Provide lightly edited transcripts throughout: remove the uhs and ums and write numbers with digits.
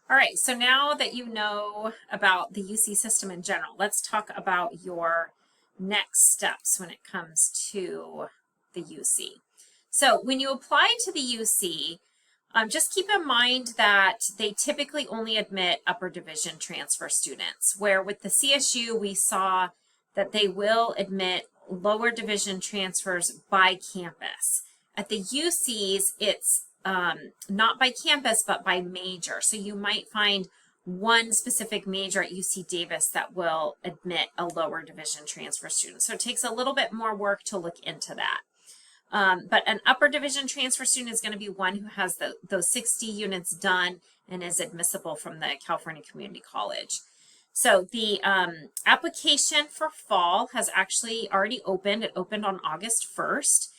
All right, so now that you know about the UC system in general, let's talk about your next steps when it comes to the UC. So when you apply to the UC, just keep in mind that they typically only admit upper division transfer students, where with the CSU, we saw that they will admit lower division transfers by campus. At the UCs, it's not by campus, but by major. So you might find one specific major at UC Davis that will admit a lower division transfer student. So it takes a little bit more work to look into that. But an upper division transfer student is going to be one who has those 60 units done and is admissible from the California Community College. So the application for fall has actually already opened. It opened on August 1st.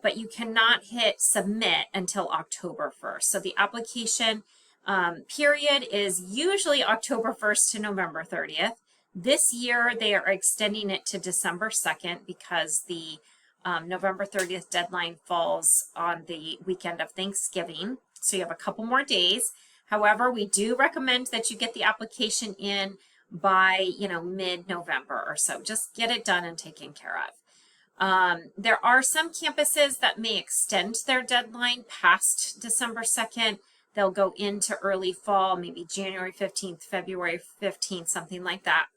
But you cannot hit submit until October 1st. So the application period is usually October 1st to November 30th. This year, they are extending it to December 2nd because the November 30th deadline falls on the weekend of Thanksgiving. So you have a couple more days. However, we do recommend that you get the application in by, mid-November or so. Just get it done and taken care of. There are some campuses that may extend their deadline past December 2nd. They'll go into early fall, maybe January 15th, February 15th, something like that.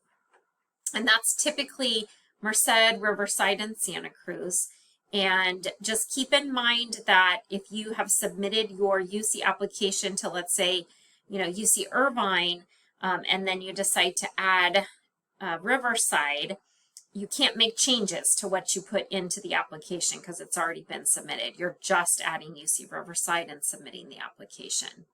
And that's typically Merced, Riverside, and Santa Cruz. And just keep in mind that if you have submitted your UC application to, let's say, UC Irvine, and then you decide to add Riverside, you can't make changes to what you put into the application because it's already been submitted. You're just adding UC Riverside and submitting the application.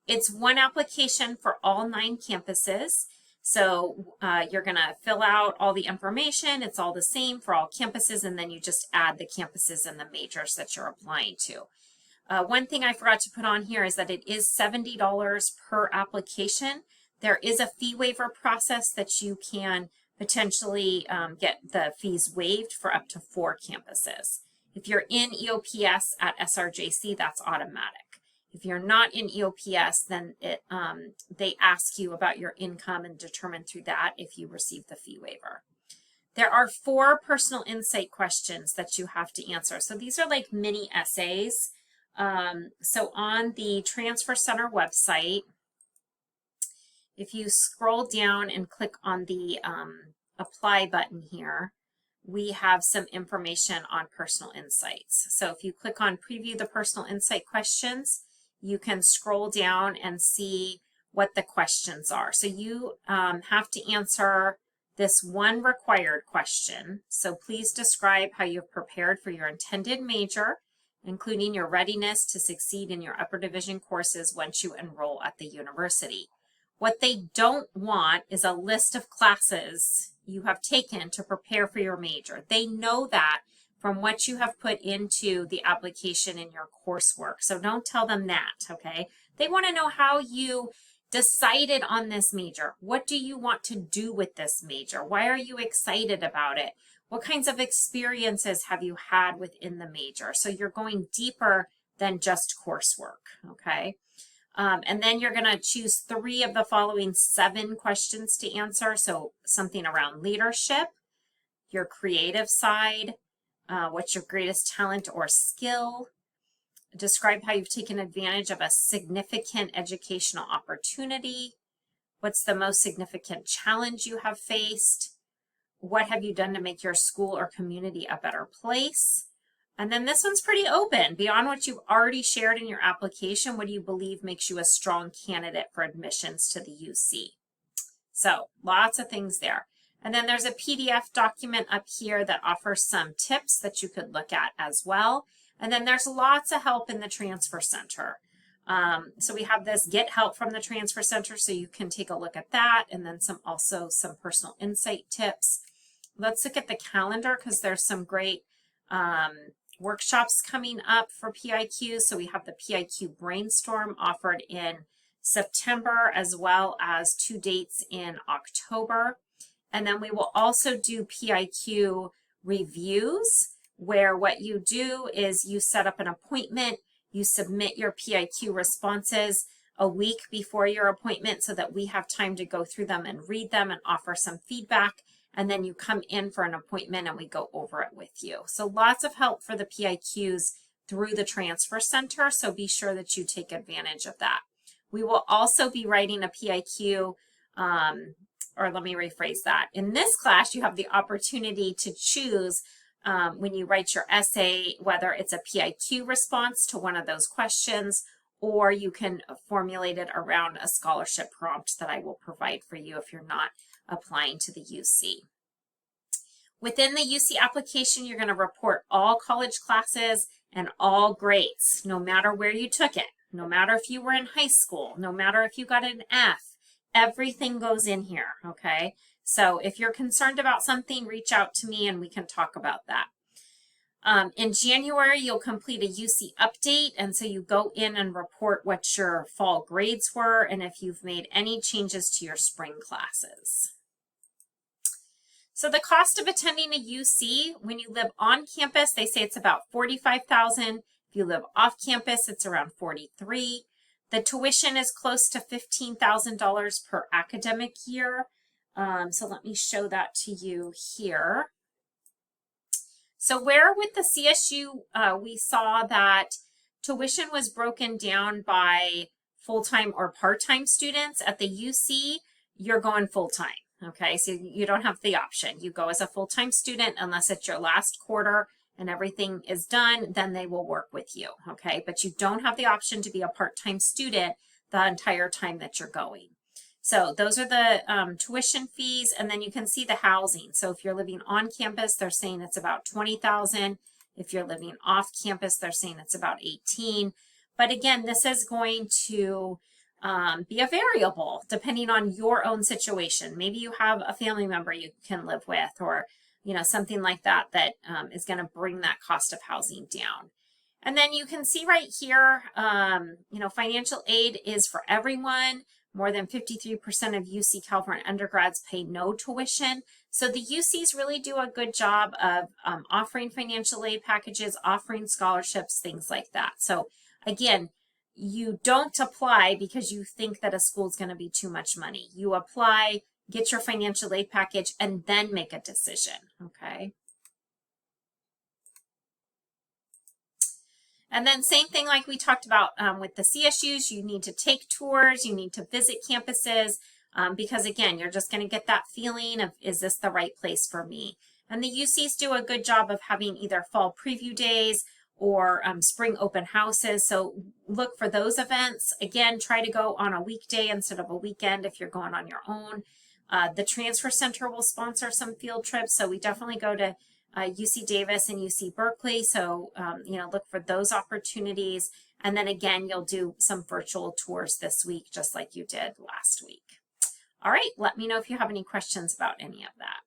It's one application for all 9 campuses. So you're going to fill out all the information. It's all the same for all campuses, and then you just add the campuses and the majors that you're applying to. One thing I forgot to put on here is that it is $70 per application. There is a fee waiver process that you can potentially get the fees waived for up to 4 campuses. If you're in EOPS at SRJC, that's automatic. If you're not in EOPS, then they ask you about your income and determine through that if you receive the fee waiver. There are 4 personal insight questions that you have to answer. So these are like mini essays. So on the Transfer Center website, if you scroll down and click on the apply button here, we have some information on personal insights. So if you click on preview the personal insight questions, you can scroll down and see what the questions are. So you have to answer this one required question. So please describe how you've prepared for your intended major, including your readiness to succeed in your upper division courses once you enroll at the university. What they don't want is a list of classes you have taken to prepare for your major. They know that from what you have put into the application in your coursework. So don't tell them that, okay? They want to know how you decided on this major. What do you want to do with this major? Why are you excited about it? What kinds of experiences have you had within the major? So you're going deeper than just coursework, okay? And then you're going to choose 3 of the following 7 questions to answer. So something around leadership, your creative side, what's your greatest talent or skill, describe how you've taken advantage of a significant educational opportunity, what's the most significant challenge you have faced, what have you done to make your school or community a better place. And then this one's pretty open. Beyond what you've already shared in your application, what do you believe makes you a strong candidate for admissions to the UC? So lots of things there. And then there's a PDF document up here that offers some tips that you could look at as well. And then there's lots of help in the Transfer Center. So we have this Get Help from the Transfer Center, so you can take a look at that. And then also some personal insight tips. Let's look at the calendar because there's some great workshops coming up for PIQ. So we have the PIQ Brainstorm offered in September as well as 2 dates in October. And then we will also do PIQ reviews where what you do is you set up an appointment, you submit your PIQ responses. a week before your appointment so that we have time to go through them and read them and offer some feedback. And then you come in for an appointment and we go over it with you. So lots of help for the PIQs through the Transfer Center. So be sure that you take advantage of that. We will also be writing a PIQ, or let me rephrase that. In this class, you have the opportunity to choose when you write your essay, whether it's a PIQ response to one of those questions, or you can formulate it around a scholarship prompt that I will provide for you if you're not applying to the UC. Within the UC application, you're going to report all college classes and all grades, no matter where you took it, no matter if you were in high school, no matter if you got an F, everything goes in here, okay? So if you're concerned about something, reach out to me and we can talk about that. In January, you'll complete a UC update, and so you go in and report what your fall grades were and if you've made any changes to your spring classes. So the cost of attending a UC, when you live on campus, they say it's about $45,000. If you live off campus, it's around $43,000. The tuition is close to $15,000 per academic year. So let me show that to you here. So where with the CSU, we saw that tuition was broken down by full-time or part-time students. At the UC, you're going full-time, okay? So you don't have the option. You go as a full-time student unless it's your last quarter and everything is done, then they will work with you, okay? But you don't have the option to be a part-time student the entire time that you're going. So those are the tuition fees, and then you can see the housing. So if you're living on campus, they're saying it's about $20,000. If you're living off campus, they're saying it's about $18,000. But again, this is going to be a variable depending on your own situation. Maybe you have a family member you can live with, or something like that that is going to bring that cost of housing down. And then you can see right here, financial aid is for everyone. More than 53% of UC California undergrads pay no tuition. So the UCs really do a good job of offering financial aid packages, offering scholarships, things like that. So again, you don't apply because you think that a school is going to be too much money. You apply, get your financial aid package, and then make a decision, okay? And then same thing like we talked about with the CSUs, you need to take tours, you need to visit campuses, because again, you're just going to get that feeling of, is this the right place for me? And the UCs do a good job of having either fall preview days or spring open houses. So look for those events. Again, try to go on a weekday instead of a weekend if you're going on your own. The Transfer Center will sponsor some field trips, so we definitely go to UC Davis and UC Berkeley. So, look for those opportunities. And then again, you'll do some virtual tours this week, just like you did last week. All right, let me know if you have any questions about any of that.